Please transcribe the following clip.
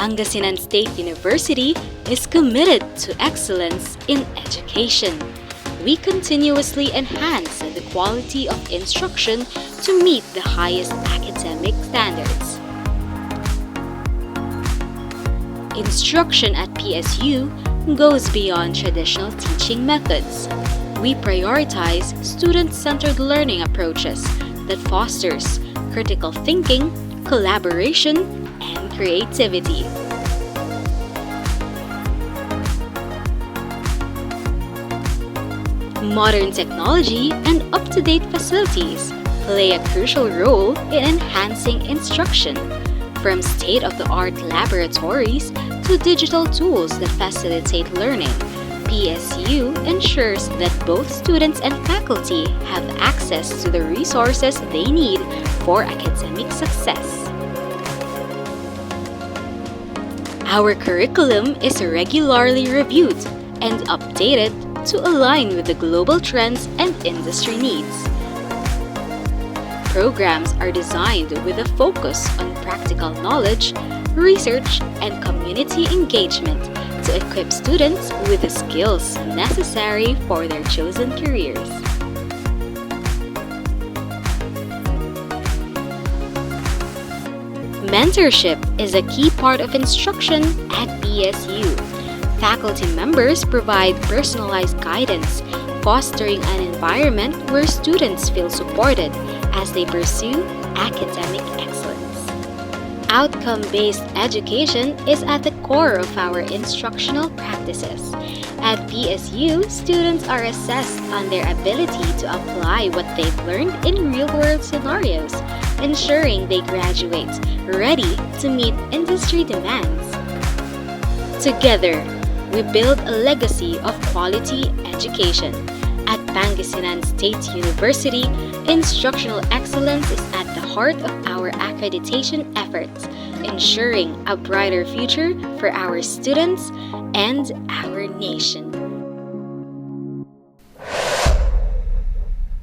Pangasinan State University is committed to excellence in education. We continuously enhance the quality of instruction to meet the highest academic standards. Instruction at PSU goes beyond traditional teaching methods. We prioritize student-centered learning approaches that fosters critical thinking, collaboration, and creativity. Modern technology and up-to-date facilities play a crucial role in enhancing instruction, from state-of-the-art laboratories to digital tools that facilitate learning. PSU ensures that both students and faculty have access to the resources they need for academic success. Our curriculum is regularly reviewed and updated to align with the global trends and industry needs. Programs are designed with a focus on practical knowledge, research, and community engagement to equip students with the skills necessary for their chosen careers. Mentorship is a key part of instruction at PSU. Faculty members provide personalized guidance, fostering an environment where students feel supported as they pursue academic excellence. Outcome-based education is at the core of our instructional practices. At PSU, students are assessed on their ability to apply what they've learned in real-world scenarios, ensuring they graduate ready to meet industry demands. Together, we build a legacy of quality education. At Pangasinan State University, instructional excellence is at the heart of our accreditation efforts, ensuring a brighter future for our students and our nation.